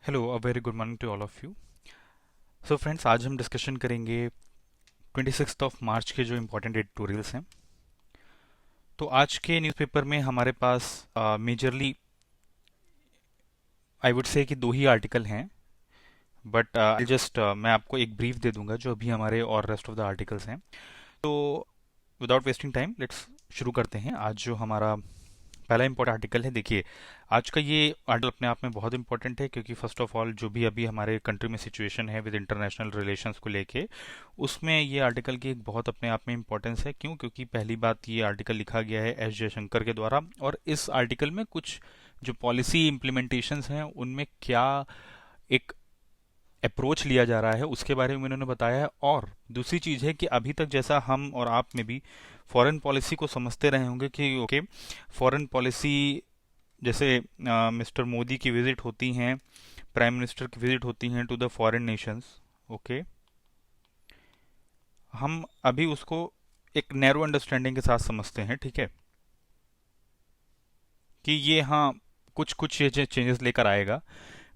Hello, a very good morning to all of you. So friends, आज हम discussion करेंगे 26 of March के जो इम्पोर्टेंट एडिटोरियल्स हैं। तो आज के न्यूज़पेपर में हमारे पास मेजरली आई वुड से कि दो ही आर्टिकल हैं, बट जस्ट मैं आपको एक ब्रीफ दे दूंगा जो अभी हमारे और रेस्ट ऑफ द आर्टिकल्स हैं। तो विदाउट वेस्टिंग टाइम लेट्स शुरू करते हैं। आज जो हमारा पहला इंपॉर्टेंट आर्टिकल है, देखिए आज का ये आर्टिकल अपने आप में बहुत इंपॉर्टेंट है, क्योंकि फर्स्ट ऑफ ऑल जो भी अभी हमारे कंट्री में सिचुएशन है विद इंटरनेशनल रिलेशंस को लेके, उसमें ये आर्टिकल की एक बहुत अपने आप में इंपॉर्टेंस है। क्यों? क्योंकि पहली बात, ये आर्टिकल लिखा गया है एस जयशंकर के द्वारा, और इस आर्टिकल में कुछ जो पॉलिसी इम्प्लीमेंटेशंस हैं उनमें क्या एक अप्रोच लिया जा रहा है उसके बारे में उन्होंने बताया है। और दूसरी चीज़ है कि अभी तक जैसा हम और आप में भी फॉरेन पॉलिसी को समझते रहे होंगे कि ओके, फॉरेन पॉलिसी जैसे मिस्टर मोदी की विजिट होती हैं, प्राइम मिनिस्टर की विजिट होती हैं to the foreign nations, okay, हम अभी उसको एक नैरो अंडरस्टैंडिंग के साथ समझते हैं, ठीक है, कि ये हाँ कुछ कुछ ये चेंजेस लेकर आएगा।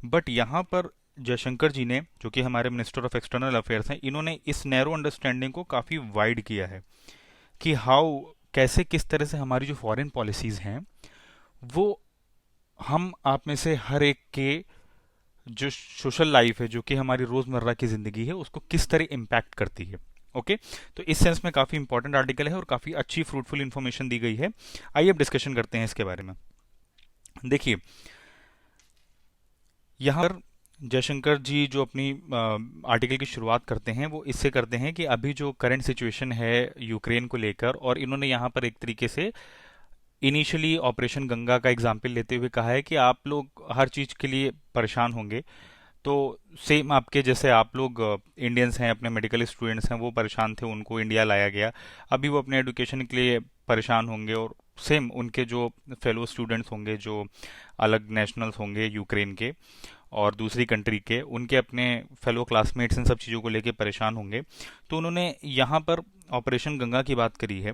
बट यहाँ पर जयशंकर जी ने, जो कि हमारे मिनिस्टर ऑफ एक्सटर्नल अफेयर्स हैं, इन्होंने इस नैरो अंडरस्टैंडिंग को काफ़ी वाइड किया है कि हाउ, कैसे, किस तरह से हमारी जो फॉरेन पॉलिसीज़ हैं वो हम आप में से हर एक के जो सोशल लाइफ है, जो कि हमारी रोजमर्रा की जिंदगी है, उसको किस तरह इम्पैक्ट करती है। ओके, तो इस सेंस में काफी इंपॉर्टेंट आर्टिकल है और काफी अच्छी फ्रूटफुल इंफॉर्मेशन दी गई है। आइए अब डिस्कशन करते हैं इसके बारे में। देखिए, यहाँ पर जयशंकर जी जो अपनी आर्टिकल की शुरुआत करते हैं वो इससे करते हैं कि अभी जो करंट सिचुएशन है यूक्रेन को लेकर, और इन्होंने यहाँ पर एक तरीके से इनिशियली ऑपरेशन गंगा का एग्जाम्पल लेते हुए कहा है कि आप लोग हर चीज़ के लिए परेशान होंगे। तो सेम आपके जैसे आप लोग इंडियंस हैं, अपने मेडिकल स्टूडेंट्स हैं, वो परेशान थे, उनको इंडिया लाया गया, अभी वो अपने एजुकेशन के लिए परेशान होंगे। और सेम उनके जो फेलो स्टूडेंट्स होंगे, जो अलग नेशनल्स होंगे यूक्रेन के और दूसरी कंट्री के, उनके अपने फेलो क्लासमेट्स इन सब चीज़ों को लेके परेशान होंगे। तो उन्होंने यहाँ पर ऑपरेशन गंगा की बात करी है,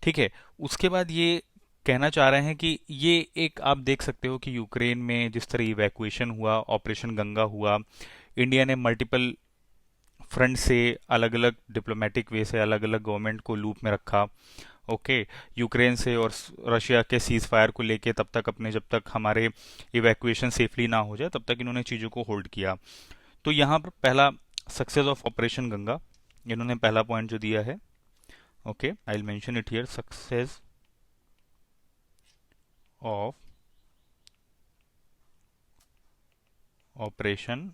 ठीक है। उसके बाद ये कहना चाह रहे हैं कि ये एक आप देख सकते हो कि यूक्रेन में जिस तरह इवैक्यूएशन हुआ, ऑपरेशन गंगा हुआ, इंडिया ने मल्टीपल फ्रंट से, अलग अलग डिप्लोमेटिक वे से अलग अलग गवर्नमेंट को लूप में रखा, ओके, यूक्रेन से और रशिया के सीज फायर को लेके तब तक अपने, जब तक हमारे इवैक्यूएशन सेफली ना हो जाए तब तक इन्होंने चीज़ों को होल्ड किया। तो यहाँ पर पहला, सक्सेस ऑफ ऑपरेशन गंगा, इन्होंने पहला पॉइंट जो दिया है, okay, I will mention it here, success of operation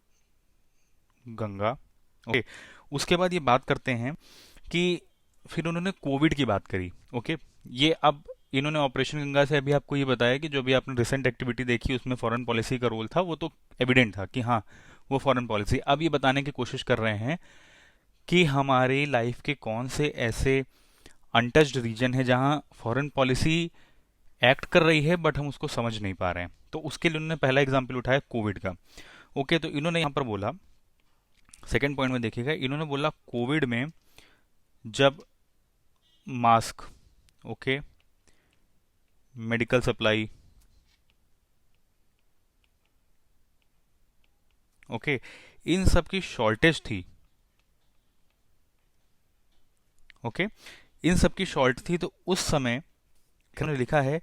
Ganga, okay. उसके बाद ये बात करते हैं कि फिर उन्होंने कोविड की बात करी, ओके। ये अब इन्होंने ऑपरेशन गंगा से अभी आपको ये बताया कि जो भी आपने रिसेंट एक्टिविटी देखी उसमें फॉरेन पॉलिसी का रोल था, वो तो एविडेंट था कि हाँ वो फॉरेन पॉलिसी। अब ये बताने की कोशिश कर रहे हैं कि हमारी लाइफ के कौन से ऐसे अनटच्ड रीजन है जहां फॉरेन पॉलिसी एक्ट कर रही है बट हम उसको समझ नहीं पा रहे हैं। तो उसके लिए उन्होंने पहला एग्जाम्पल उठाया कोविड का, ओके। तो इन्होंने यहां पर बोला, सेकेंड पॉइंट में देखिएगा, इन्होंने बोला कोविड में जब mask, okay, medical supply, okay, इन सब की शॉर्टेज थी, ओके, इन सब की शॉर्ट थी। तो उस समय उन्होंने लिखा है,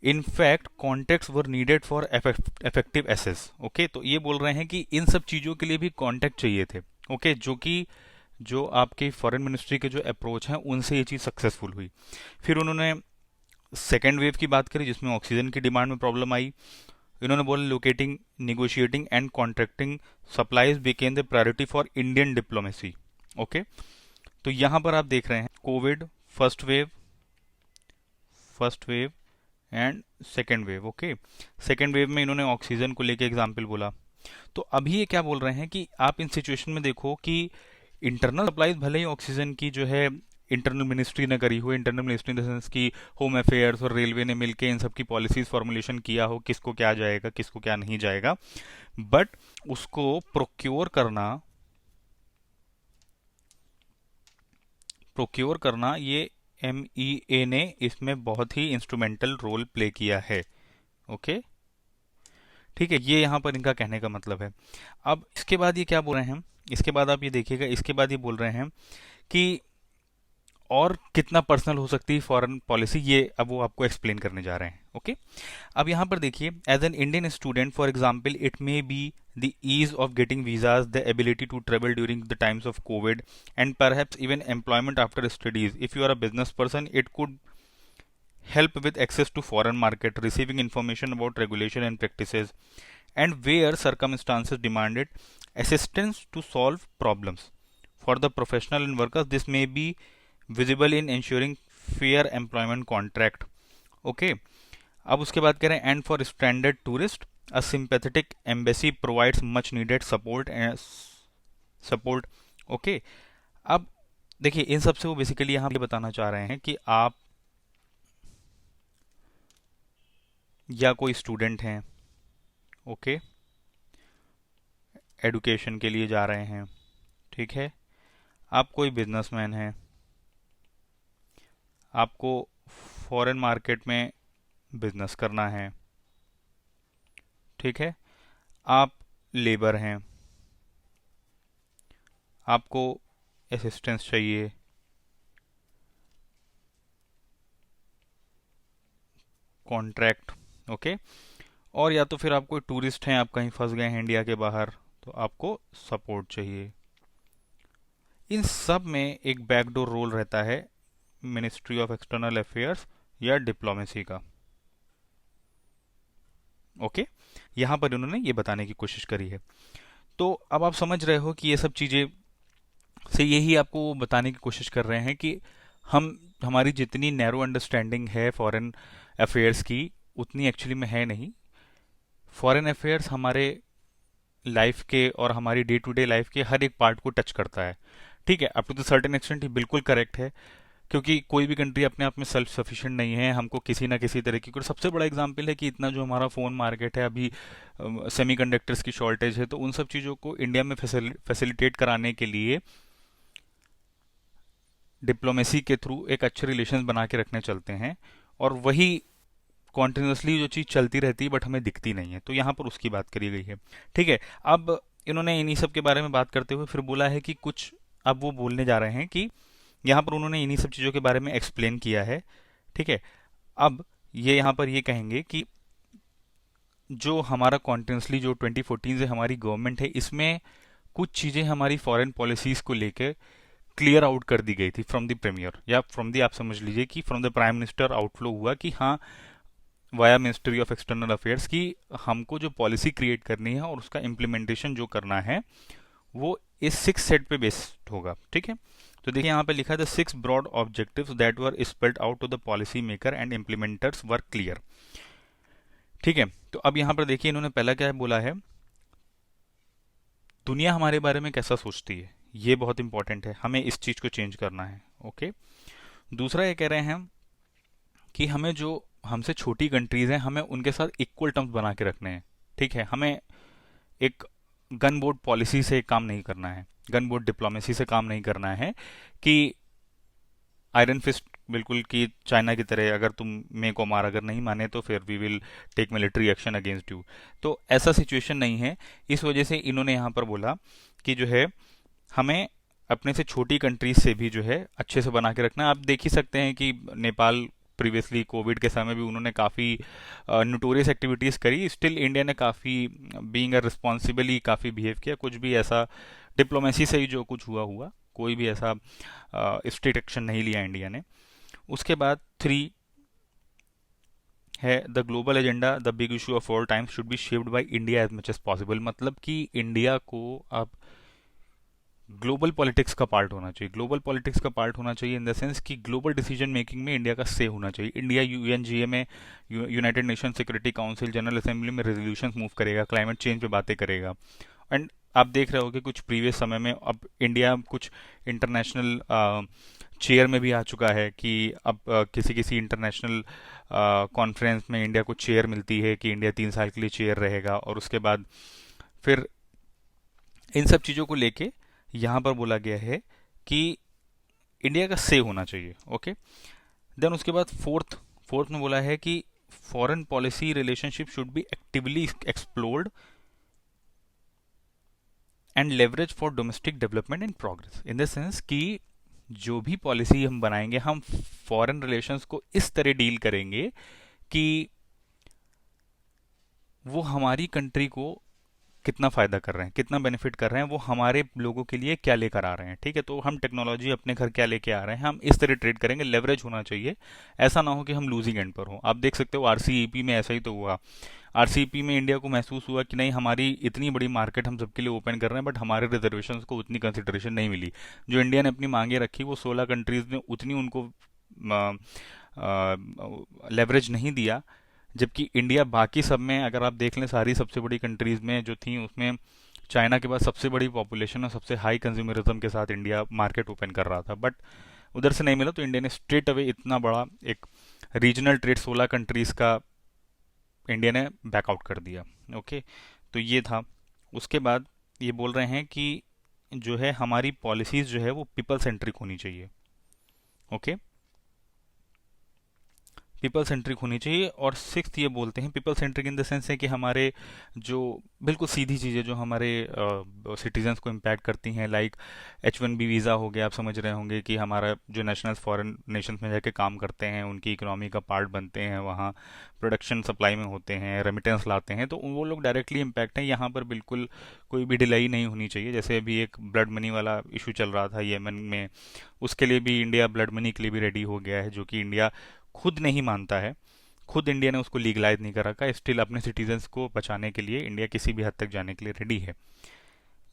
in fact contacts were needed for effective access, okay. तो ये बोल रहे हैं कि इन सब चीजों के लिए भी कॉन्टेक्ट चाहिए थे, ओके, जो कि जो आपके फॉरेन मिनिस्ट्री के जो अप्रोच हैं उनसे ये चीज सक्सेसफुल हुई। फिर उन्होंने सेकेंड वेव की बात करी जिसमें ऑक्सीजन की डिमांड में प्रॉब्लम आई। इन्होंने बोला locating, negotiating and contracting supplies became the priority for Indian diplomacy, okay. तो यहां पर आप देख रहे हैं Covid, first wave, first wave and second wave, okay. Second wave में इन्होंने ऑक्सीजन को लेके एग्जाम्पल बोला। तो अभी ये क्या बोल रहे हैं कि आप इन सिचुएशन में देखो कि इंटरनल सप्लाईज भले ही ऑक्सीजन की जो है इंटरनल मिनिस्ट्री ने करी हो, internal ministry in the sense की होम अफेयर्स और रेलवे ने मिलके इन सब की पॉलिसीज फॉर्मुलेशन किया हो, किसको क्या जाएगा किसको क्या नहीं जाएगा, बट उसको प्रोक्योर करना ये MEA ने इसमें बहुत ही इंस्ट्रूमेंटल रोल प्ले किया है, ओके, ठीक है, ये यहाँ पर इनका कहने का मतलब है। अब इसके बाद ये क्या बोल रहे हैं, इसके बाद आप ये देखिएगा, इसके बाद ये बोल रहे हैं कि और कितना पर्सनल हो सकती है फॉरेन पॉलिसी, ये अब वो आपको एक्सप्लेन करने जा रहे हैं। ओके, अब यहाँ पर देखिए, as an Indian student for example it may be the ease of getting visas, the ability to travel during the times of COVID and perhaps even employment after studies. If you are a business person it could help with access to foreign market, receiving information about regulation and practices, and where circumstances demanded assistance to solve problems. For the professional and workers, this may be visible in ensuring fair employment contract. Okay. अब उसके बाद कह रहे हैं, and for standard tourist a sympathetic embassy provides much needed support. Okay, अब देखिए इन सब से वो बेसिकली यहाँ पे बताना चाह रहे हैं कि आप या कोई स्टूडेंट हैं, ओके, एडुकेशन के लिए जा रहे हैं, ठीक है, आप कोई बिजनेसमैन हैं, आपको फॉरेन मार्केट में बिजनेस करना है, ठीक है, आप लेबर हैं, आपको असिस्टेंस चाहिए, कॉन्ट्रैक्ट, ओके, और या तो फिर आप कोई टूरिस्ट हैं, आप कहीं फंस गए हैं इंडिया के बाहर, तो आपको सपोर्ट चाहिए। इन सब में एक बैकडोर रोल रहता है मिनिस्ट्री ऑफ एक्सटर्नल अफेयर्स या डिप्लोमेसी का। ओके, यहां पर उन्होंने ये बताने की कोशिश करी है। तो अब आप समझ रहे हो कि ये सब चीजें से यही आपको बताने की कोशिश कर रहे हैं कि हमारी जितनी नैरो अंडरस्टैंडिंग है फॉरेन अफेयर्स की, उतनी एक्चुअली में है नहीं। फॉरेन अफेयर्स हमारे लाइफ के और हमारी डे टू डे लाइफ के हर एक पार्ट को टच करता है। ठीक है, up to the certain extent ये बिल्कुल करेक्ट है, क्योंकि कोई भी कंट्री अपने आप में सेल्फ सफिशिएंट नहीं है, हमको किसी ना किसी तरह की। सबसे बड़ा एग्जांपल है कि इतना जो हमारा फोन मार्केट है अभी, सेमीकंडक्टर्स की शॉर्टेज है, तो उन सब चीज़ों को इंडिया में फैसिलिटेट कराने के लिए डिप्लोमेसी के थ्रू एक अच्छे रिलेशन बना के रखने चलते हैं, और वही कॉन्टिन्यूसली जो चीज़ चलती रहती है बट हमें दिखती नहीं है। तो यहाँ पर उसकी बात करी गई है। ठीक है, अब इन्होंने इन्हीं सब के बारे में बात करते हुए फिर बोला है कि कुछ, अब वो बोलने जा रहे हैं कि यहाँ पर उन्होंने इन्हीं सब चीज़ों के बारे में एक्सप्लेन किया है। ठीक है, अब ये यहाँ पर ये कहेंगे कि जो हमारा कॉन्टिन्यूसली जो 2014 से हमारी गवर्नमेंट है, इसमें कुछ चीज़ें हमारी फॉरेन पॉलिसीज़ को लेकर क्लियर आउट कर दी गई थी फ्रॉम द प्रीमियर, या फ्रॉम द, आप समझ लीजिए कि from the prime minister outflow हुआ कि हाँ, via ministry of external affairs की हमको जो पॉलिसी क्रिएट करनी है और उसका इम्प्लीमेंटेशन जो करना है वो इस 6 सेट पे बेस्ड होगा। ठीक है, तो देखिए यहाँ पे लिखा है the 6 broad objectives that were spelled out to the policy maker and implementers were clear. ठीक है, तो अब यहाँ पर देखिए इन्होंने पहला क्या बोला है, दुनिया हमारे बारे में कैसा सोचती है, ये बहुत इंपॉर्टेंट है, हमें इस चीज को चेंज करना है। ओके, दूसरा ये कह रहे हैं कि हमें जो हमसे छोटी कंट्रीज हैं, हमें उनके साथ इक्वल टर्म्स बना के रखने हैं। ठीक है, हमें एक गन बोर्ड पॉलिसी से काम नहीं करना है, गन बोर्ड डिप्लोमेसी से काम नहीं करना है कि आयरन फिस्ट बिल्कुल कि चाइना की तरह अगर तुम मे को मार, अगर नहीं माने तो फिर we will take military action against you. तो ऐसा सिचुएशन नहीं है। इस वजह से इन्होंने यहाँ पर बोला कि जो है हमें अपने से छोटी कंट्रीज से भी जो है अच्छे से बना के रखना। आप देख ही सकते हैं कि नेपाल प्रीवियसली कोविड के समय भी उन्होंने काफ़ी नोटोरियस एक्टिविटीज़ करी, स्टिल इंडिया ने काफ़ी बीइंग अ रिस्पॉन्सिबली काफ़ी बिहेव किया। कुछ भी ऐसा डिप्लोमेसी से ही जो कुछ हुआ कोई भी ऐसा स्ट्रिक्ट एक्शन नहीं लिया इंडिया ने। उसके बाद 3 है the global agenda, the big issue of all times should be shaped by India as much as possible. मतलब कि इंडिया को अब ग्लोबल पॉलिटिक्स का पार्ट होना चाहिए। ग्लोबल पॉलिटिक्स का पार्ट होना चाहिए इन द सेंस कि ग्लोबल डिसीजन मेकिंग में इंडिया का से होना चाहिए। इंडिया यूएनजीए में, United nation security council, general assembly में रेजोल्यूशन मूव करेगा, क्लाइमेट चेंज पे बातें करेगा। एंड आप देख रहे हो कि कुछ प्रीवियस समय में अब इंडिया कुछ इंटरनेशनल चेयर में भी आ चुका है कि अब किसी किसी इंटरनेशनल कॉन्फ्रेंस में इंडिया को चेयर मिलती है कि इंडिया 3 साल के लिए चेयर रहेगा। और उसके बाद फिर इन सब चीज़ों को लेके यहाँ पर बोला गया है कि इंडिया का से होना चाहिए। ओके, देन उसके बाद फोर्थ में बोला है कि foreign policy relationship should be actively explored and leverage for domestic development and progress, in the sense कि जो भी पॉलिसी हम बनाएंगे हम फॉरेन रिलेशंस को इस तरह डील करेंगे कि वो हमारी कंट्री को कितना फायदा कर रहे हैं, कितना बेनिफिट कर रहे हैं, वो हमारे लोगों के लिए क्या लेकर आ रहे हैं। ठीक है, तो हम टेक्नोलॉजी अपने घर क्या लेके आ रहे हैं, हम इस तरह ट्रेड करेंगे, लेवरेज होना चाहिए। ऐसा ना हो कि हम लूजिंग एंड पर हो। आप देख सकते हो आरसीईपी में ऐसा ही तो हुआ। आरसीईपी में इंडिया को महसूस हुआ कि नहीं, हमारी इतनी बड़ी मार्केट हम सबके लिए ओपन कर रहे हैं, बट हमारे रिजर्वेशन को उतनी कंसिडरेशन नहीं मिली। जो इंडिया ने अपनी मांगे रखी वो 16 कंट्रीज ने उतनी उनको लेवरेज नहीं दिया। जबकि इंडिया बाकी सब में, अगर आप देख लें सारी सबसे बड़ी कंट्रीज में जो थी, उसमें चाइना के बाद सबसे बड़ी पॉपुलेशन और सबसे हाई कंज्यूमरिज्म के साथ इंडिया मार्केट ओपन कर रहा था, बट उधर से नहीं मिला। तो इंडिया ने स्ट्रेट अवे इतना बड़ा एक रीजनल ट्रेड 16 कंट्रीज का इंडिया ने बैकआउट कर दिया। ओके, तो ये था। उसके बाद ये बोल रहे हैं कि जो है हमारी पॉलिसीज जो है वो पीपल सेंट्रिक होनी चाहिए। ओके, पीपल सेंट्रिक होनी चाहिए। और सिक्स्थ ये बोलते हैं people centric in the sense है कि हमारे जो बिल्कुल सीधी चीज़ें जो हमारे सिटीजन्स को इम्पैक्ट करती हैं, लाइक H1B वीज़ा हो गया। आप समझ रहे होंगे कि हमारा जो नेशनल्स फॉरेन नेशंस में जाके काम करते हैं, उनकी इकोनॉमी का पार्ट बनते हैं, वहाँ प्रोडक्शन सप्लाई में होते हैं, रेमिटेंस लाते हैं, तो वो लोग डायरेक्टली इम्पैक्ट हैं। यहाँ पर बिल्कुल कोई भी डिलाई नहीं होनी चाहिए। जैसे अभी एक ब्लड मनी वाला इशू चल रहा था येमन में, उसके लिए भी इंडिया ब्लड मनी के लिए भी रेडी हो गया है, जो कि इंडिया खुद नहीं मानता है। खुद इंडिया ने उसको लीगलाइज नहीं कर रखा। स्टिल अपने सिटीजन्स को बचाने के लिए इंडिया किसी भी हद तक जाने के लिए रेडी है।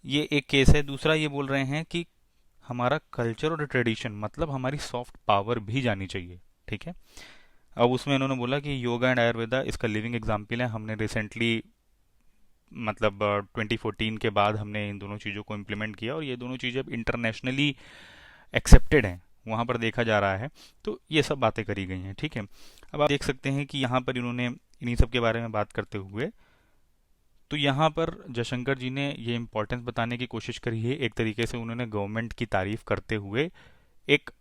ये एक केस है। दूसरा ये बोल रहे हैं कि हमारा कल्चर और ट्रेडिशन, मतलब हमारी सॉफ्ट पावर भी जानी चाहिए। ठीक है, अब उसमें इन्होंने बोला कि योगा एंड आयुर्वेदा इसका लिविंग एग्जाम्पल है। हमने रिसेंटली मतलब 2014 के बाद हमने इन दोनों चीज़ों को इम्प्लीमेंट किया और ये दोनों चीज़ें अब इंटरनेशनली एक्सेप्टेड हैं, वहाँ पर देखा जा रहा है। तो ये सब बातें करी गई हैं। ठीक है, अब आप देख सकते हैं कि यहाँ पर इन्होंने इन्हीं सब के बारे में बात करते हुए, तो यहाँ पर जयशंकर जी ने ये इम्पोर्टेंस बताने की कोशिश करी है। एक तरीके से उन्होंने गवर्नमेंट की तारीफ करते हुए एक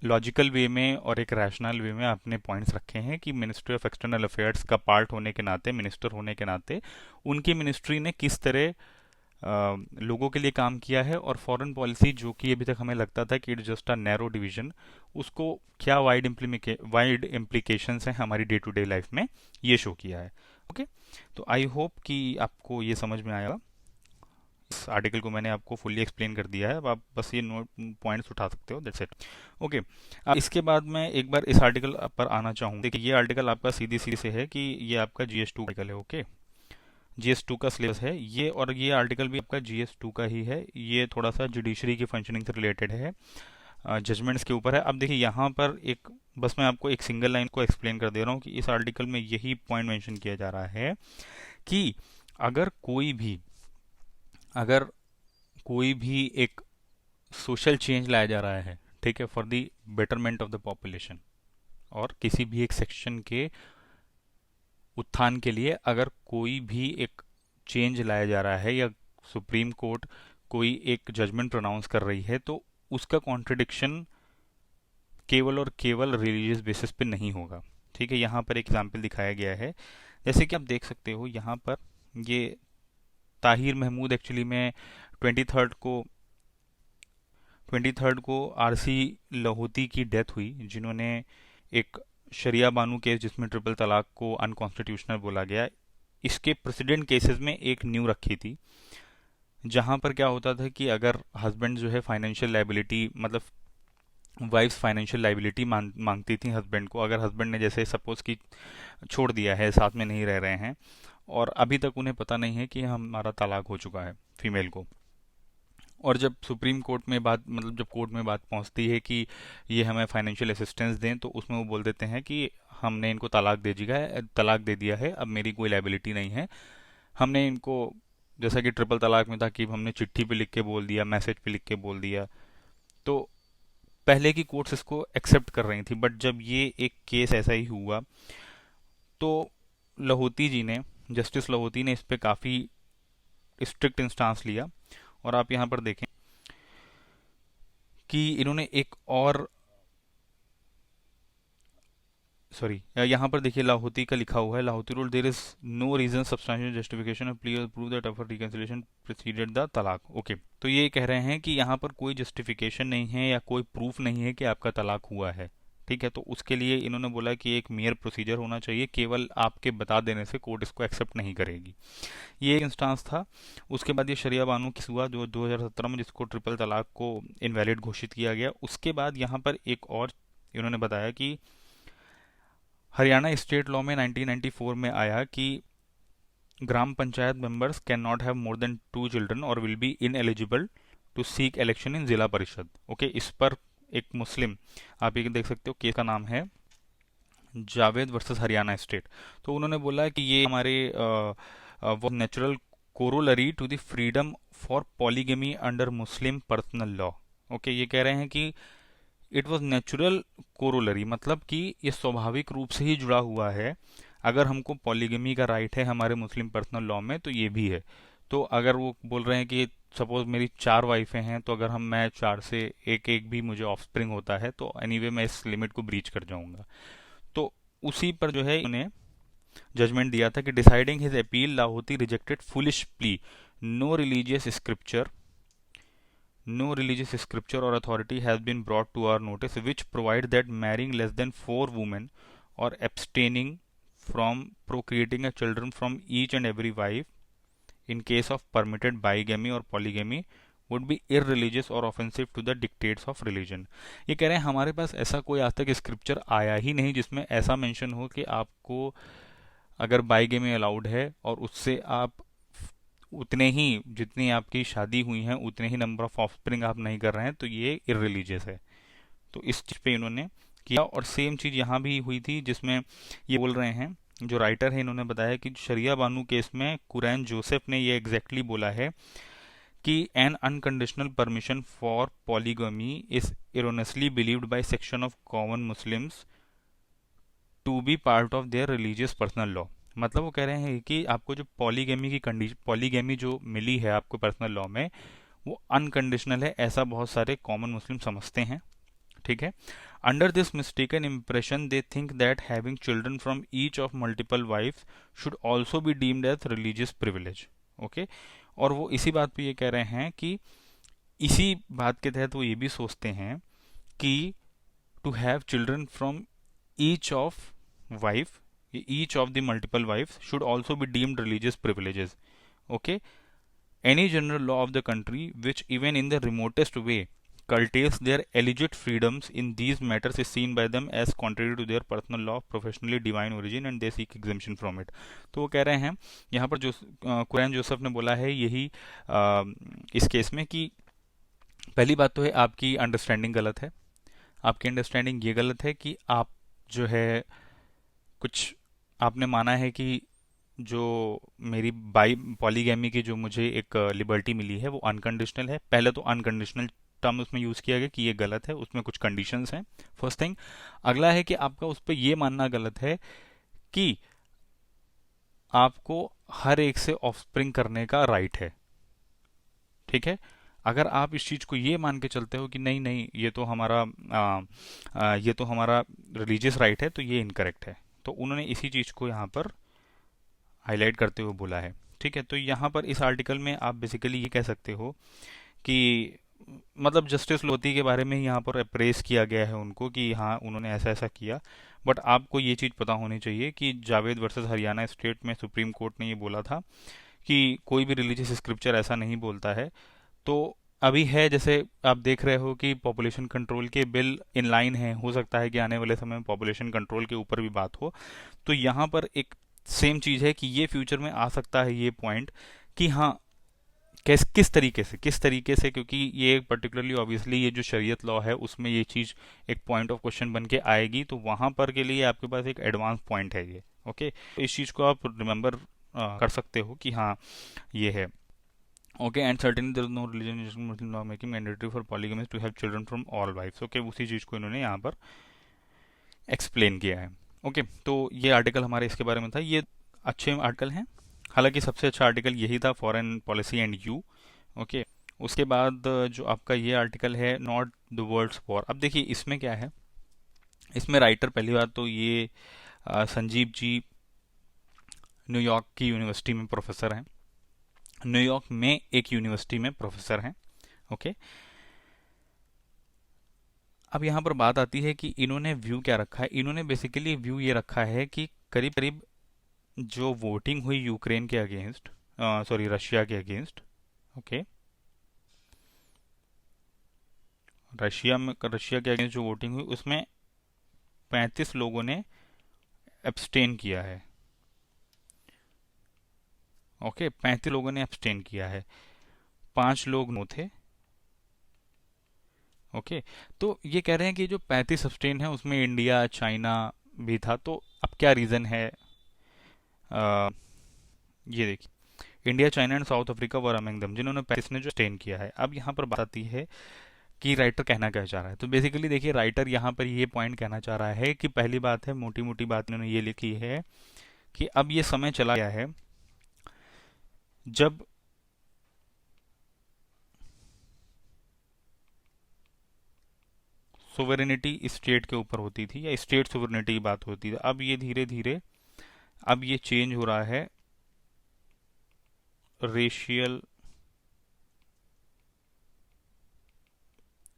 लॉजिकल वे में और एक रैशनल वे में अपने पॉइंट्स रखे हैं कि मिनिस्ट्री ऑफ एक्सटर्नल अफेयर्स का पार्ट होने के नाते, मिनिस्टर होने के नाते, उनकी मिनिस्ट्री ने किस तरह लोगों के लिए काम किया है, और फॉरेन पॉलिसी जो कि अभी तक हमें लगता था कि it just a narrow division, उसको क्या वाइड इम्प्लीकेशंस हैं हमारी डे टू डे लाइफ में, ये शो किया है। ओके, तो आई होप कि आपको ये समझ में आएगा। इस आर्टिकल को मैंने आपको फुल्ली एक्सप्लेन कर दिया है। अब आप बस ये नोट पॉइंट्स उठा सकते हो, दैट्स इट। ओके, इसके बाद मैं एक बार इस आर्टिकल पर आना चाहूँगा। देखिए, ये आर्टिकल आपका सीधी सीधी से है कि ये आपका GS2 आर्टिकल है। ओके, GS2 का सिलेबस है ये, और ये आर्टिकल भी आपका GS2 का ही है। ये थोड़ा सा जुडिशरी की फंक्शनिंग से रिलेटेड है, जजमेंट्स के ऊपर है। अब देखिए यहाँ पर एक, बस मैं आपको एक सिंगल लाइन को एक्सप्लेन कर दे रहा हूँ कि इस आर्टिकल में यही पॉइंट मेंशन किया जा रहा है कि अगर कोई भी एक सोशल चेंज लाया जा रहा है, ठीक है, for the betterment of the population, और किसी भी एक सेक्शन के उत्थान के लिए अगर कोई भी एक चेंज लाया जा रहा है, या सुप्रीम कोर्ट कोई एक जजमेंट प्रोनाउंस कर रही है, तो उसका कॉन्ट्रडिक्शन केवल और केवल रिलीजियस बेसिस पे नहीं होगा। ठीक है, यहाँ पर एक एग्जाम्पल दिखाया गया है, जैसे कि आप देख सकते हो यहाँ पर ये ताहिर महमूद, एक्चुअली में 23 को 23 को आरसी लाहौती की डेथ हुई, जिन्होंने एक शरिया बानू केस जिसमें ट्रिपल तलाक को अनकॉन्स्टिट्यूशनल बोला गया, इसके प्रेसिडेंट केसेस में एक न्यू रखी थी, जहां पर क्या होता था कि अगर हस्बैंड जो है फाइनेंशियल लाइबिलिटी, मतलब वाइफ्स फाइनेंशियल लाइबिलिटी मांगती थी हस्बैंड को, अगर हस्बैंड ने जैसे सपोज कि छोड़ दिया है, साथ में नहीं रह रहे हैं, और अभी तक उन्हें पता नहीं है कि हमारा तलाक हो चुका है फीमेल को, और जब सुप्रीम कोर्ट में बात, मतलब जब कोर्ट में बात पहुंचती है कि ये हमें फाइनेंशियल असिस्टेंस दें, तो उसमें वो बोल देते हैं कि हमने इनको तलाक दे दिया है, अब मेरी कोई लाइबिलिटी नहीं है। हमने इनको, जैसा कि ट्रिपल तलाक में था कि हमने चिट्ठी पे लिख के बोल दिया, मैसेज पे लिख के बोल दिया, तो पहले की कोर्ट्स इसको एक्सेप्ट कर रही थी। बट जब ये एक केस ऐसा ही हुआ, तो लाहौती जी ने, जस्टिस लाहौती ने इस पे काफ़ी स्ट्रिक्ट इंस्टांस लिया, और आप यहाँ पर देखें कि इन्होंने एक और सॉरी, यहाँ पर देखिए लाहौती का लिखा हुआ है, Lahoti rule, there is no reason substantial justification of plea prove that offer reconciliation preceded the talaq. Okay, तो ये कह रहे हैं कि यहाँ पर कोई जस्टिफिकेशन नहीं है या कोई प्रूफ नहीं है कि आपका तलाक हुआ है। ठीक है, तो उसके लिए इन्होंने बोला कि एक मेयर प्रोसीजर होना चाहिए, केवल आपके बता देने से कोर्ट इसको एक्सेप्ट नहीं करेगी। ये एक इंस्टांस था। उसके बाद ये शरिया बानू केस हुआ जो 2017 में, जिसको ट्रिपल तलाक को इनवैलिड घोषित किया गया। उसके बाद यहाँ पर एक और इन्होंने बताया कि हरियाणा स्टेट लॉ में 1994 में आया कि gram panchayat members can not have more than 2 children और will be ineligible to seek election in Zila Parishad. Okay, इस पर एक मुस्लिम, आप ये देख सकते हो, केस का नाम है जावेद वर्सेस हरियाणा स्टेट। तो उन्होंने बोला कि ये हमारे वो natural corollary to the freedom for polygamy under Muslim personal law. Okay, ये कह रहे हैं कि इट वॉज नेचुरल कोरोलरी, मतलब कि ये स्वाभाविक रूप से ही जुड़ा हुआ है। अगर हमको पॉलीगेमी का राइट है हमारे मुस्लिम पर्सनल लॉ में, तो ये भी है। तो अगर वो बोल रहे हैं कि सपोज मेरी 4 वाइफें हैं, तो अगर मैं 4 से एक एक भी मुझे ऑफस्प्रिंग होता है, तो एनीवे मैं इस लिमिट को ब्रीच कर जाऊंगा। तो उसी पर जो है उन्हें जजमेंट दिया था कि deciding his appeal Lahoti rejected foolish plea, no religious scripture or authority has been brought to our notice which provide that marrying less than 4 women or abstaining from procreating a children from each and every wife in case of permitted bigamy or polygamy would be irreligious or offensive to the dictates of religion। ये कह रहे हैं हमारे पास ऐसा कोई आज तक scripture आया ही नहीं जिसमें ऐसा मेंशन हो कि आपको अगर बाइगेमी अलाउड है और उससे आप उतने ही, जितनी आपकी शादी हुई है उतने ही नंबर ऑफ ऑफस्प्रिंग आप नहीं कर रहे हैं, तो ये इररिलीजियस है। तो इस चीज पे इन्होंने किया। और सेम चीज यहाँ भी हुई थी, जिसमें ये बोल रहे हैं, जो राइटर है इन्होंने बताया कि शरिया बानू केस में कुरैन जोसेफ ने ये एग्जैक्टली बोला है कि an unconditional permission for polygamy is erroneously believed by section of common Muslims to be part of their religious personal law. मतलब वो कह रहे हैं कि आपको जो पॉलीगेमी की कंडीशन, पॉलीगेमी जो मिली है आपको पर्सनल लॉ में, वो अनकंडीशनल है, ऐसा बहुत सारे कॉमन मुस्लिम समझते हैं। ठीक है, under this mistaken impression they think that having children from each of multiple wife should also be deemed as religious privilege. Okay, और वो इसी बात पे ये कह रहे हैं कि इसी बात के तहत वो ये भी सोचते हैं कि to have children from each of wife, each of the multiple wives should also be deemed religious privileges. Okay, any general law of the country which even in the remotest way curtails their alleged freedoms in these matters is seen by them as contrary to their personal law of professionally divine origin and they seek exemption from it। तो वो कह रहे हैं यहाँ पर जो Curran Joseph ने बोला है यही इस केस में कि पहली बात तो है आपकी अंडरस्टैंडिंग गलत है। आपकी अंडरस्टैंडिंग ये गलत है कि आप जो है कुछ आपने माना है कि जो मेरी बाई पॉलीगैमी की जो मुझे एक लिबर्टी मिली है वो अनकंडीशनल है। पहले तो अनकंडीशनल टर्म उसमें यूज किया गया कि ये गलत है, उसमें कुछ कंडीशंस हैं, फर्स्ट थिंग। अगला है कि आपका उस पर ये मानना गलत है कि आपको हर एक से ऑफस्प्रिंग करने का राइट है। ठीक है, अगर आप इस चीज को ये मान के चलते हो कि नहीं नहीं ये तो हमारा रिलीजियस राइट है, तो ये इनकरेक्ट है। तो उन्होंने इसी चीज को यहाँ पर हाईलाइट करते हुए बोला है। ठीक है, तो यहाँ पर इस आर्टिकल में आप बेसिकली ये कह सकते हो कि मतलब जस्टिस लोधी के बारे में यहाँ पर अप्रेस किया गया है उनको कि हाँ उन्होंने ऐसा ऐसा किया। बट आपको ये चीज़ पता होनी चाहिए कि जावेद वर्सेस हरियाणा स्टेट में सुप्रीम कोर्ट ने ये बोला था कि कोई भी रिलीजियस स्क्रिप्चर ऐसा नहीं बोलता है। तो अभी है, जैसे आप देख रहे हो कि पॉपुलेशन कंट्रोल के बिल इन लाइन है, हो सकता है कि आने वाले समय में पॉपुलेशन कंट्रोल के ऊपर भी बात हो। तो यहाँ पर एक सेम चीज़ है कि ये फ्यूचर में आ सकता है ये पॉइंट कि हाँ किस तरीके से, क्योंकि ये पर्टिकुलरली ऑब्वियसली ये जो शरीयत लॉ है उसमें ये चीज़ एक पॉइंट ऑफ क्वेश्चन बन के आएगी, तो वहाँ पर के लिए आपके पास एक एडवांस पॉइंट है ये। ओके, तो इस चीज़ को आप रिमेंबर कर सकते हो कि हाँ ये है। Okay, and certainly there is no religion Muslim law making mandatory for polygamist to have children from all wifes. Okay, उसी चीज़ को इन्होंने यहाँ पर एक्सप्लेन किया है। ओके, तो ये आर्टिकल हमारे इसके बारे में था। ये अच्छे आर्टिकल हैं, हालांकि सबसे अच्छा आर्टिकल यही था, foreign policy and you. Okay, उसके बाद जो आपका ये आर्टिकल है नॉट द वर्ल्ड्स वॉर। अब देखिए इसमें क्या है, इसमें राइटर पहली बात तो ये संजीव जी न्यूयॉर्क की यूनिवर्सिटी में प्रोफेसर हैं, न्यूयॉर्क में एक यूनिवर्सिटी में प्रोफेसर हैं। ओके, अब यहाँ पर बात आती है कि इन्होंने व्यू क्या रखा है। इन्होंने बेसिकली व्यू ये रखा है कि करीब करीब जो वोटिंग हुई यूक्रेन के अगेंस्ट, सॉरी रशिया के अगेंस्ट, ओके, रशिया के अगेंस्ट जो वोटिंग हुई उसमें 35 लोगों ने एब्सटेन किया है। ओके, 35 लोगों ने एब्सटेन किया है, 5 लोग नो थे। ओके, तो ये कह रहे हैं कि जो 35 एब्सटेन है उसमें इंडिया चाइना भी था। तो अब क्या रीज़न है? अ, ये देखिए, India China and south Africa were among them, जिन्होंने 35 ने जो स्टेन किया है। अब यहाँ पर बात आती है कि राइटर कहना क्या चाह रहा है। तो बेसिकली देखिए, राइटर यहाँ पर ये पॉइंट कहना चाह रहा है कि पहली बात है, मोटी मोटी बात इन्होंने ये लिखी है कि अब ये समय चला गया है जब सोवेरेनिटी स्टेट के ऊपर होती थी या स्टेट सोवेरेनिटी की बात होती थी। अब ये धीरे धीरे अब ये चेंज हो रहा है रेशियल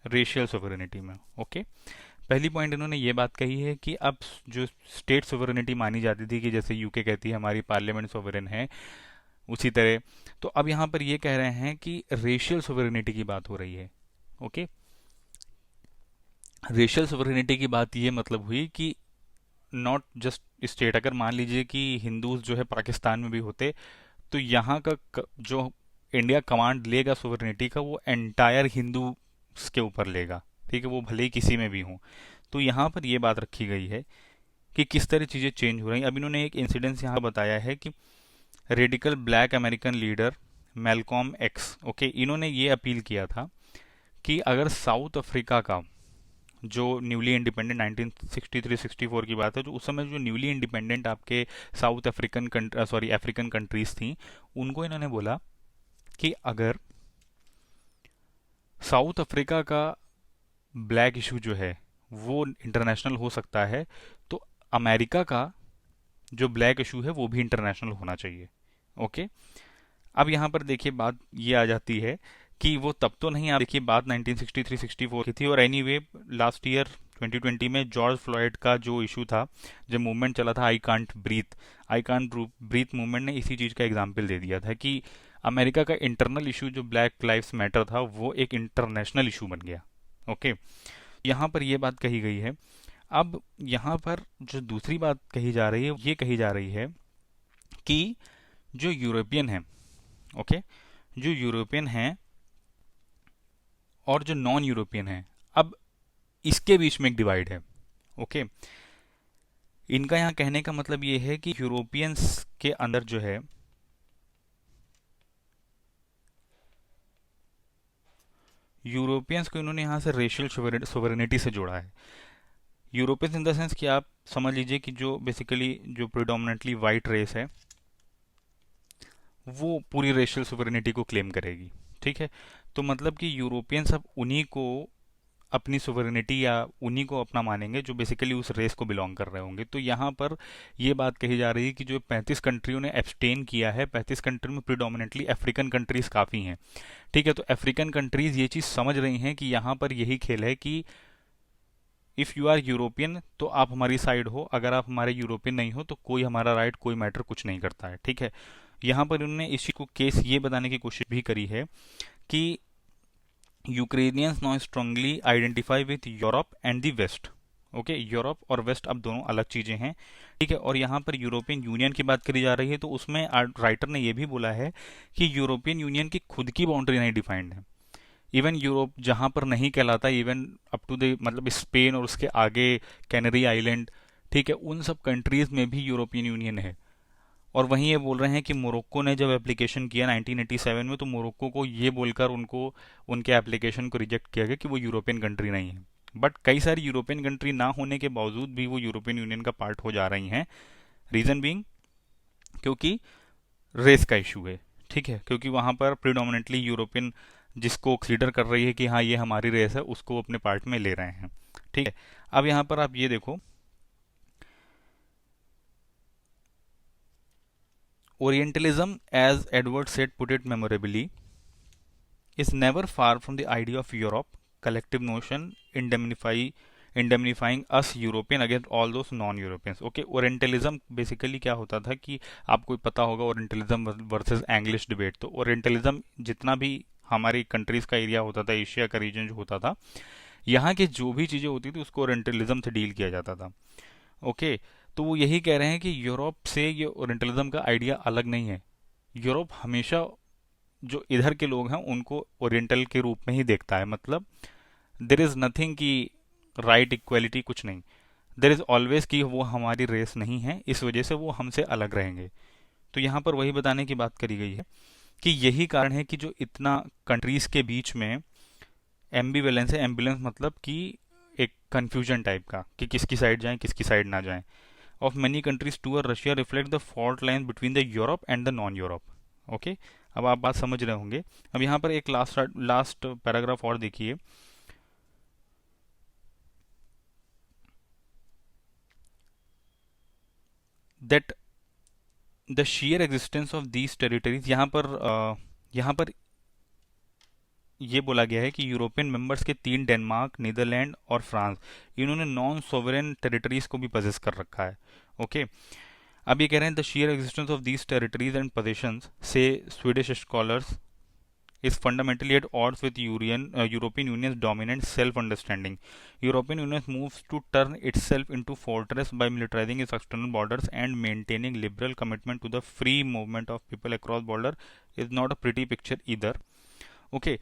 रेशियल सोवेरेनिटी में। ओके, पहली पॉइंट इन्होंने ये बात कही है कि अब जो स्टेट सोवेरेनिटी मानी जाती थी कि जैसे यूके कहती है हमारी पार्लियामेंट सोवेरेन है, उसी तरह तो अब यहाँ पर ये कह रहे हैं कि रेशियल सोवेरेनिटी की बात हो रही है। ओके, रेशियल सोवेरेनिटी की बात ये मतलब हुई कि नॉट जस्ट स्टेट, अगर मान लीजिए कि हिंदूज जो है पाकिस्तान में भी होते तो यहाँ का जो इंडिया कमांड लेगा सोवेरेनिटी का वो एंटायर हिंदू के ऊपर लेगा। ठीक है, वो भले ही किसी में भी हो। तो यहाँ पर ये बात रखी गई है कि किस तरह चीज़ें चेंज हो रही हैं। अब इन्होंने एक इंसिडेंस यहाँ बताया है कि radical black American leader Malcolm x, okay, इन्होंने ये अपील किया था कि अगर साउथ अफ्रीका का जो न्यूली इंडिपेंडेंट 1963-64 की बात है, जो उस समय जो न्यूली इंडिपेंडेंट आपके south African sorry African countries थी, उनको इन्होंने बोला कि अगर साउथ अफ्रीका का ब्लैक इशू जो है वो इंटरनेशनल हो सकता है, तो अमेरिका का जो ब्लैक इशू है वो भी इंटरनेशनल होना चाहिए। ओके, अब यहाँ पर देखिए बात ये आ जाती है कि वो तब तो नहीं, आप देखिए बात 1963-64 की थी। और एनीवे लास्ट ईयर 2020 में जॉर्ज फ्लॉयड का जो इशू था, जब मूवमेंट चला था आई कांट ब्रीथ मूवमेंट ने इसी चीज़ का एग्जाम्पल दे दिया था कि अमेरिका का इंटरनल इशू जो ब्लैक लाइव्स मैटर था वो एक इंटरनेशनल इशू बन गया। ओके, यहाँ पर ये बात कही गई है। अब यहाँ पर जो दूसरी बात कही जा रही है ये कही जा रही है कि जो यूरोपियन है, ओके, जो यूरोपियन हैं और जो नॉन यूरोपियन है, अब इसके बीच में एक डिवाइड है। ओके, इनका यहाँ कहने का मतलब ये है कि यूरोपियंस के अंदर जो है यूरोपियंस को इन्होंने यहाँ से रेशियल सोवेरेनिटी से जोड़ा है। यूरोपियंस इन द सेंस कि आप समझ लीजिए कि जो बेसिकली जो प्रिडोमिनेटली वाइट रेस है वो पूरी रेशियल सोवेरेनिटी को क्लेम करेगी। ठीक है, तो मतलब कि यूरोपियंस अब उन्हीं को अपनी सोवेरेनिटी या उन्हीं को अपना मानेंगे जो बेसिकली उस रेस को बिलोंग कर रहे होंगे। तो यहाँ पर ये बात कही जा रही है कि जो 35 कंट्रियों ने एब्सटेन किया है, 35 कंट्री में प्रिडोमिनेटली अफ्रीकन कंट्रीज काफ़ी हैं। ठीक है, तो अफ्रीकन कंट्रीज ये चीज़ समझ रही हैं कि यहाँ पर यही खेल है कि इफ़ यू आर यूरोपियन तो आप हमारी साइड हो, अगर आप हमारे यूरोपियन नहीं हो तो कोई हमारा राइट कोई मैटर कुछ नहीं करता है। ठीक है, यहाँ पर उन्होंने इस चीज़ को केस ये बताने की कोशिश भी करी है कि Ukrainians now strongly identify with Europe and the West. Okay, Europe और वेस्ट अब दोनों अलग चीज़ें हैं। ठीक है, और यहाँ पर यूरोपियन यूनियन की बात करी जा रही है, तो उसमें राइटर ने यह भी बोला है कि यूरोपियन यूनियन की खुद की बाउंड्री नहीं डिफाइंड है। इवन यूरोप जहाँ पर नहीं कहलाता, इवन अप टू द मतलब स्पेन और उसके आगे कैनरी आइलैंड, ठीक है, उन सब कंट्रीज में भी यूरोपियन यूनियन है। और वहीं ये बोल रहे हैं कि मोरक्को ने जब एप्लीकेशन किया 1987 में, तो मोरक्को को ये बोलकर उनको उनके एप्लीकेशन को रिजेक्ट किया गया कि वो यूरोपियन कंट्री नहीं है। बट कई सारी यूरोपियन कंट्री ना होने के बावजूद भी वो यूरोपियन यूनियन का पार्ट हो जा रही हैं। रीज़न बीइंग क्योंकि रेस का इशू है। ठीक है, क्योंकि वहाँ पर प्रिडोमिनेटली यूरोपियन जिसको कंसीडर कर रही है कि हाँ ये हमारी रेस है, उसको अपने पार्ट में ले रहे हैं। ठीक है। अब यहाँ पर आप ये देखो, orientalism as Edward said put it memorably is never far from the idea of Europe, collective notion indemnifying us European against all those non-Europeans. Okay, orientalism basically क्या होता था कि आपको पता होगा, ओरिएंटलिज्म वर्सेस एंग्लिश डिबेट। तो ओरिएंटलिज्म जितना भी हमारी कंट्रीज का एरिया होता था, एशिया का रीजन जो होता था, यहाँ की जो भी चीज़ें होती थी उसको ओरिएंटलिज्म से डील किया जाता था। ओके, तो वो यही कह रहे हैं कि यूरोप से ये ओरिएंटलिज्म का आइडिया अलग नहीं है। यूरोप हमेशा जो इधर के लोग हैं उनको ओरिएंटल के रूप में ही देखता है। मतलब देर इज नथिंग कि राइट इक्वलिटी, कुछ नहीं। देर इज ऑलवेज कि वो हमारी रेस नहीं है, इस वजह से वो हमसे अलग रहेंगे। तो यहाँ पर वही बताने की बात करी गई है कि यही कारण है कि जो इतना कंट्रीज के बीच में एम्बिवेलेंस है। एम्बिवेलेंस मतलब कि एक कंफ्यूजन टाइप का कि किसकी साइड जाएं, किसकी साइड ना जाएं। Of many countries tour Russia reflect the fault line between the Europe and the non Europe. Okay, अब आप बात समझ रहे होंगे। अब यहाँ पर एक लास्ट पैराग्राफ और देखिए। That the sheer existence of these territories, यहाँ पर ये बोला गया है कि यूरोपियन मेंबर्स के तीन, डेनमार्क, नीदरलैंड और फ्रांस, इन्होंने नॉन सोवरेन टेरिटरीज को भी पजेस कर रखा है। ओके, अब ये कह रहे हैं the sheer existence of these territories and possessions से Swedish scholars is fundamentally at odds with European Union's dominant self-understanding. European Union moves to turn itself into fortress by militarizing its external borders and maintaining liberal commitment to the free movement of people across border is not a pretty picture either. Okay,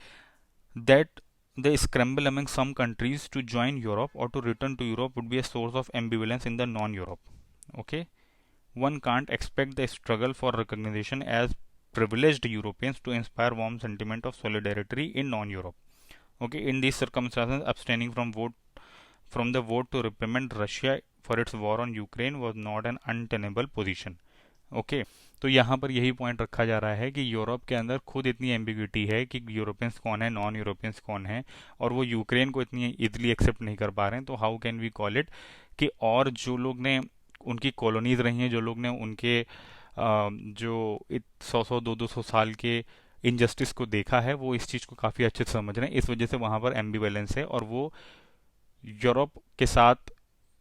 that the scramble among some countries to join Europe or to return to Europe would be a source of ambivalence in the non-Europe. Okay, one can't expect the struggle for recognition as privileged Europeans to inspire warm sentiment of solidarity in non-Europe. Okay, in these circumstances, abstaining from the vote to reprimand Russia for its war on Ukraine was not an untenable position. Okay, तो यहाँ पर यही point रखा जा रहा है कि Europe के अंदर खुद इतनी एम्बिग्यूटी है कि यूरोपियंस कौन है, नॉन यूरोपियंस कौन है, और वो यूक्रेन को इतनी इजीली एक्सेप्ट नहीं कर पा रहे हैं। तो how can we call it कि और जो लोग ने उनकी कॉलोनीज रही हैं, जो लोग ने उनके जो 100-100, 200 साल के इनजस्टिस को देखा है, वो इस चीज़ को काफ़ी अच्छे से समझ रहे हैं। इस वजह से वहाँ पर एम्बिवेलेंस है और वो यूरोप के साथ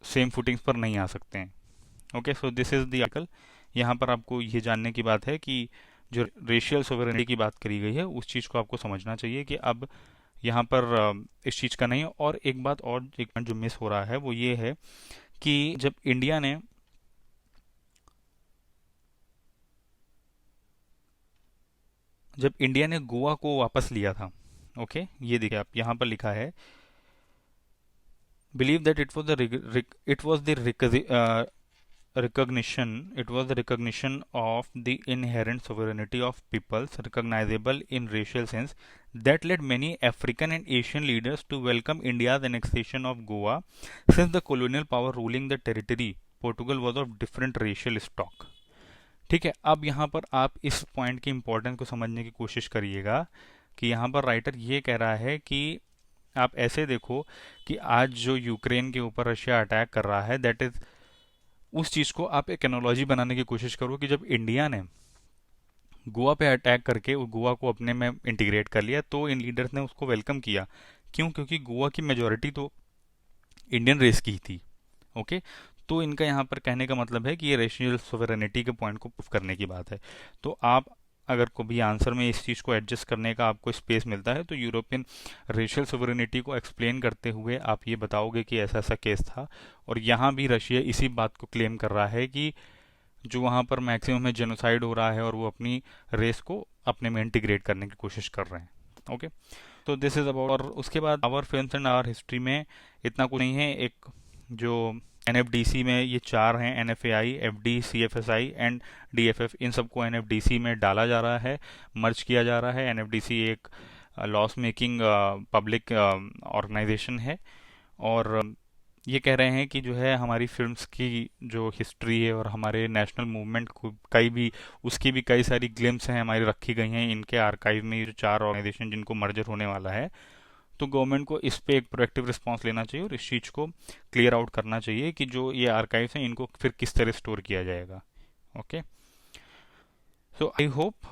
सेम फुटिंग्स पर नहीं आ सकते हैं। Okay, so this is the article. यहाँ पर आपको ये जानने की बात है कि जो रेशियल सोवरेनिटी की बात करी गई है उस चीज़ को आपको समझना चाहिए कि अब यहाँ पर इस चीज़ का नहीं है। और एक बात और, एक पॉइंट जो मिस हो रहा है वो ये है कि जब इंडिया ने गोवा को वापस लिया था, ओके, ये देखिए आप यहाँ पर लिखा है, believe that it was the recognition of the inherent sovereignty of peoples recognizable in racial sense that led many African and Asian leaders to welcome India's annexation of Goa, since the colonial power ruling the territory, Portugal, was of different racial stock. ठीक है, अब यहाँ पर आप इस point की importance को समझने की कोशिश करिएगा कि यहाँ पर राइटर ये कह रहा है कि आप ऐसे देखो कि आज जो यूक्रेन के ऊपर रशिया अटैक कर रहा है, दैट इज, उस चीज़ को आप एक एनोलॉजी बनाने की कोशिश करो कि जब इंडिया ने गोवा पे अटैक करके गोवा को अपने में इंटीग्रेट कर लिया तो इन लीडर्स ने उसको वेलकम किया। क्यों? क्योंकि गोवा की मेजोरिटी तो इंडियन रेस की थी। ओके, तो इनका यहाँ पर कहने का मतलब है कि ये रेशियल सोवरेनिटी के पॉइंट को प्रूफ करने की बात है। तो आप अगर कभी आंसर में इस चीज़ को एडजस्ट करने का आपको स्पेस मिलता है तो यूरोपियन रेशियल सोवरेनिटी को एक्सप्लेन करते हुए आप ये बताओगे कि ऐसा ऐसा केस था। और यहाँ भी रशिया इसी बात को क्लेम कर रहा है कि जो वहाँ पर मैक्सिमम में जेनोसाइड हो रहा है और वो अपनी रेस को अपने में इंटीग्रेट करने की कोशिश कर रहे हैं। ओके, तो दिस इज अबाउट। और उसके बाद our films and our history में इतना कुछ नहीं है। एक जो एनएफडीसी में ये चार हैं, एनएफएआई, एफडी, सीएफएसआई एंड डीएफएफ, इन सबको एनएफडीसी में डाला जा रहा है, मर्ज किया जा रहा है। एनएफडीसी एक लॉस मेकिंग पब्लिक ऑर्गेनाइजेशन है और ये कह रहे हैं कि जो है हमारी फिल्म्स की जो हिस्ट्री है और हमारे नेशनल मूवमेंट को कई भी, उसकी भी कई सारी ग्लिम्स हैं हमारी रखी गई हैं इनके आर्काइव में, ये जो चार ऑर्गेनाइजेशन जिनको मर्जर होने वाला है। तो गवर्नमेंट को इस पे एक प्रोएक्टिव रिस्पांस लेना चाहिए और इस चीज़ को क्लियर आउट करना चाहिए कि जो ये आर्काइव्स हैं इनको फिर किस तरह स्टोर किया जाएगा। Okay, so I hope